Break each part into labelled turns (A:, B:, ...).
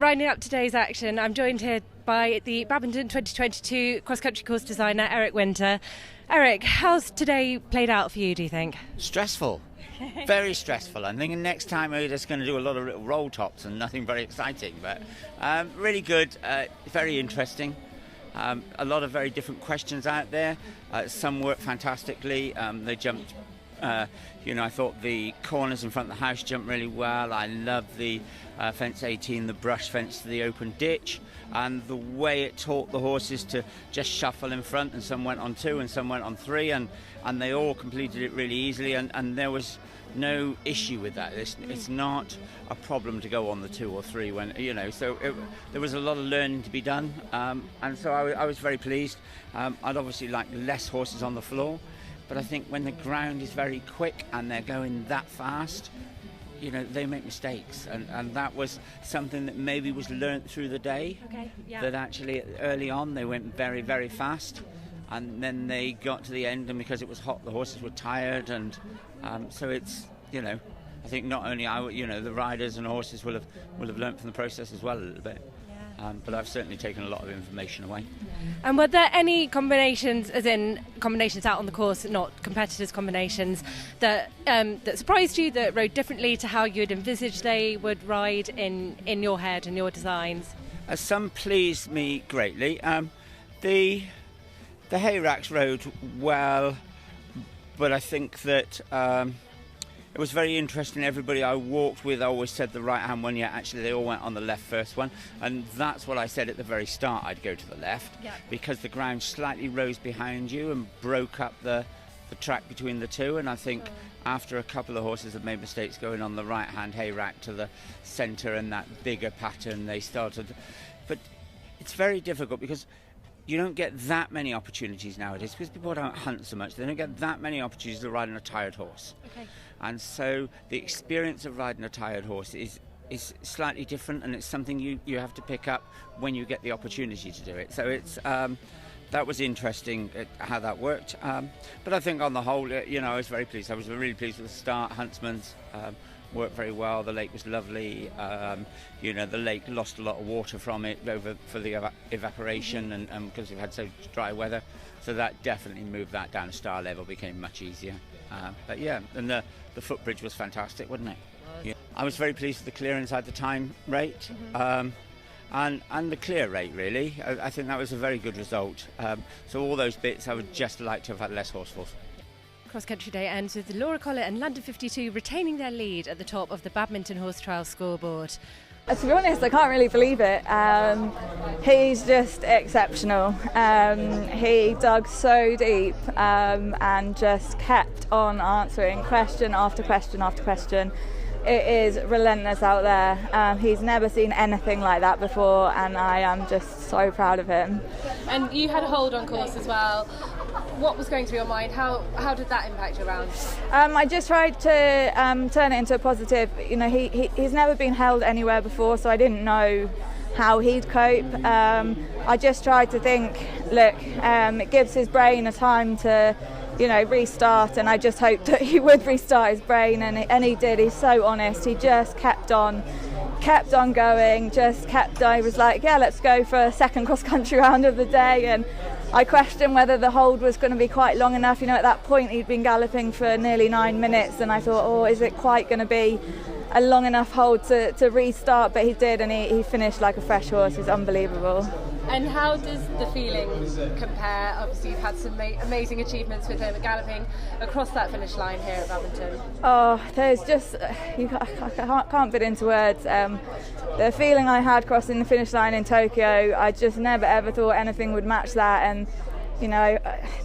A: Rounding up today's action, I'm joined here by the Badminton 2022 cross-country course designer, Eric Winter. Eric, how's today played out for you, do you think?
B: Stressful. Very stressful. I'm thinking next time we're just going to do a lot of little roll tops and nothing very exciting, but really good, very interesting. A lot of very different questions out there. Some worked fantastically. They jumped, I thought the corners in front of the house jumped really well. I love the fence 18, the brush fence to the open ditch, and the way it taught the horses to just shuffle in front, and some went on 2 and some went on 3, and they all completed it really easily, and there was no issue with that. It's not a problem to go on the 2 or 3 when, so there was a lot of learning to be done, and so I was very pleased. I'd obviously like less horses on the floor, but I think when the ground is very quick and they're going that fast, they make mistakes, and that was something that maybe was learnt through the day.
A: Okay, yeah. That
B: actually early on they went very, very fast, and then they got to the end, and because it was hot the horses were tired, and so it's, I think not only the riders and horses will have learnt from the process as well a little bit. But I've certainly taken a lot of information away.
A: And were there any combinations, as in combinations out on the course, not competitors' combinations, that surprised you, that rode differently to how you'd envisaged they would ride in your head and your designs?
B: Some pleased me greatly. The hay racks rode well, but I think that it was very interesting. Everybody I walked with always said the right-hand one. Yeah, actually, they all went on the left first one. And that's what I said at the very start. I'd go to the left, because the ground slightly rose behind you and broke up the track between the two. And I think after a couple of horses had made mistakes going on the right-hand hay rack to the centre and that bigger pattern, they started. But it's very difficult because you don't get that many opportunities nowadays, because people don't hunt so much. They don't get that many opportunities to ride on a tired horse.
A: Okay.
B: And so the experience of riding a tired horse is slightly different, and it's something you have to pick up when you get the opportunity to do it. So it's that was interesting how that worked. But I think on the whole, I was very pleased. I was really pleased with the start. Huntsman's worked very well. The lake was lovely. The lake lost a lot of water from it for the evaporation, and because we've had so dry weather. So that definitely moved that down. Star level became much easier. But yeah, and the footbridge was fantastic, wasn't it? Yeah. I was very pleased with the clear inside the time rate, and the clear rate, really. I think that was a very good result. So all those bits, I would just like to have had less horse force.
A: Cross-country day ends with Laura Collett and London 52 retaining their lead at the top of the Badminton Horse Trials scoreboard.
C: To be honest, I can't really believe it. He's just exceptional. He dug so deep and just kept on answering question after question after question. It is relentless out there. He's never seen anything like that before, and I am just so proud of him.
A: And you had a hold on course as well. What was going through your mind? How did that impact your round?
C: I just tried to turn it into a positive. He's never been held anywhere before, so I didn't know how he'd cope. I just tried to think, look, it gives his brain a time to restart, and I just hoped that he would restart his brain, and he did. He's so honest. He just kept on going, I was like, yeah, let's go for a second cross-country round of the day, and I questioned whether the hold was going to be quite long enough. At that point he'd been galloping for nearly 9 minutes, and I thought, is it quite going to be a long enough hold to restart? But he did, and he finished like a fresh horse. It's unbelievable.
A: And how does the feeling compare? Obviously you've had some amazing achievements with him galloping across that finish line here at Badminton.
C: Oh, there's just, I can't put into words. The feeling I had crossing the finish line in Tokyo, I just never ever thought anything would match that, and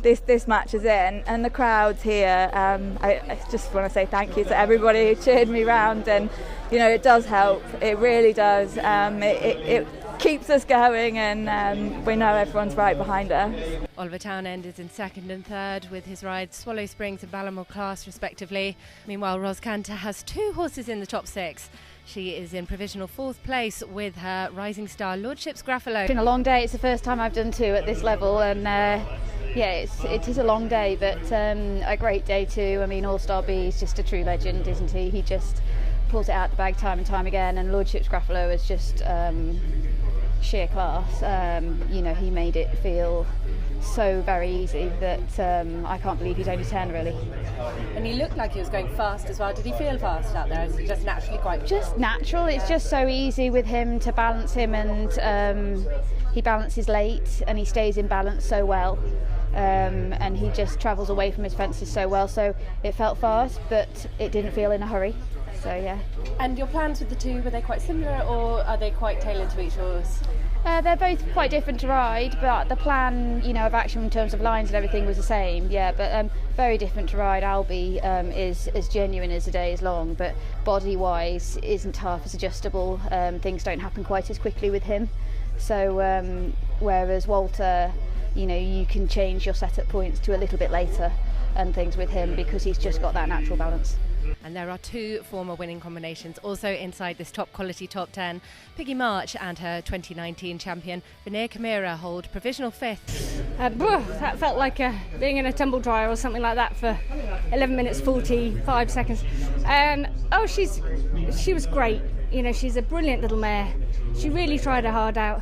C: this match is it, and the crowds here. I just want to say thank you to everybody who cheered me round, and it does help. It really does. It keeps us going, and we know everyone's right behind us.
A: Oliver Townend is in second and third with his rides Swallow Springs and Ballamore Class respectively. Meanwhile, Ros Cantor has 2 horses in the top 6. She is in provisional 4th place with her Rising Star Lordship's Graffalo.
D: It's been a long day. It's the first time I've done 2 at this level, and it is a long day, but a great day too. I mean, All Star B is just a true legend, isn't he? He just pulls it out the bag time and time again, and Lordship's Gruffalo is just sheer class. You know, he made it feel so very easy that I can't believe he's only 10 really.
A: And he looked like he was going fast as well. Did he feel fast out there? Is he just naturally quite...
D: Just natural. It's just so easy with him to balance him, and he balances late and he stays in balance so well. And he just travels away from his fences so well, so it felt fast but it didn't feel in a hurry, so yeah.
A: And your plans with the two, were they quite similar or are they quite tailored to each horse?
D: They're both quite different to ride, but the plan, you know, of action in terms of lines and everything was the same, yeah, but very different to ride. Albie is as genuine as the day is long, but body-wise isn't half as adjustable. Things don't happen quite as quickly with him, so whereas Walter, you know, you can change your setup points to a little bit later and things with him because he's just got that natural balance.
A: And there are two former winning combinations also inside this top quality top 10. Piggy March and her 2019 champion Veneer Kamira hold provisional 5th.
E: That felt like being in a tumble dryer or something like that for 11 minutes 45 seconds. She was great. You know, she's a brilliant little mare. She really tried her hard out.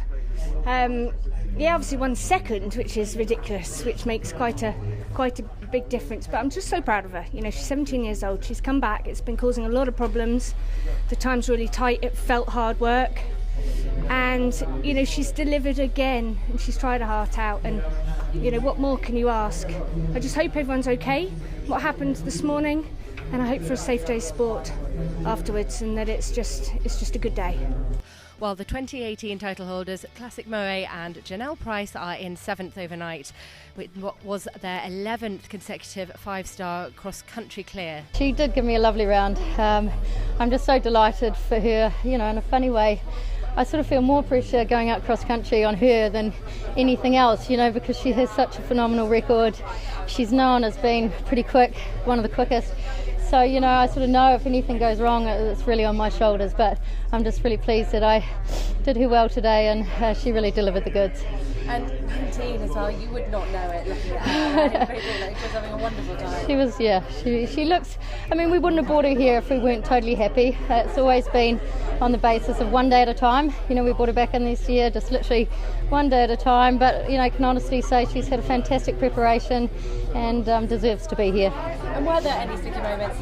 E: Yeah, obviously 1 second, which is ridiculous, which makes quite a big difference. But I'm just so proud of her. You know, she's 17 years old. She's come back. It's been causing a lot of problems. The time's really tight. It felt hard work, and you know, she's delivered again, and she's tried her heart out. And you know, what more can you ask? I just hope everyone's okay. What happened this morning, and I hope for a safe day's sport afterwards, and that it's just a good day.
A: While the 2018 title holders Classic Moe and Janelle Price are in 7th overnight with what was their 11th consecutive 5-star cross-country clear.
F: She did give me a lovely round. I'm just so delighted for her, you know, in a funny way. I sort of feel more pressure going out cross-country on her than anything else, you know, because she has such a phenomenal record. She's known as being pretty quick, one of the quickest. So, you know, I sort of know if anything goes wrong, it's really on my shoulders, but I'm just really pleased that I did her well today, and she really delivered the goods.
A: And 19 as well, you would not know it looking at her. She was having a wonderful time.
F: She was, yeah, she looks, I mean, we wouldn't have brought her here if we weren't totally happy. It's always been on the basis of one day at a time. You know, we brought her back in this year, just literally one day at a time, but, you know, I can honestly say she's had a fantastic preparation and deserves to be here.
A: And were there any sticky moments?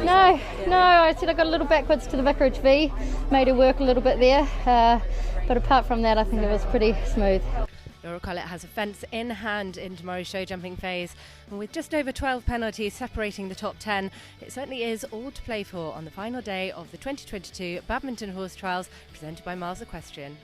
F: No, I said I got a little backwards to the Vicarage V, made her work a little bit there, but apart from that I think it was pretty smooth.
A: Laura Collett has a fence in hand in tomorrow's show jumping phase, and with just over 12 penalties separating the top 10, it certainly is all to play for on the final day of the 2022 Badminton Horse Trials presented by Mars Equestrian.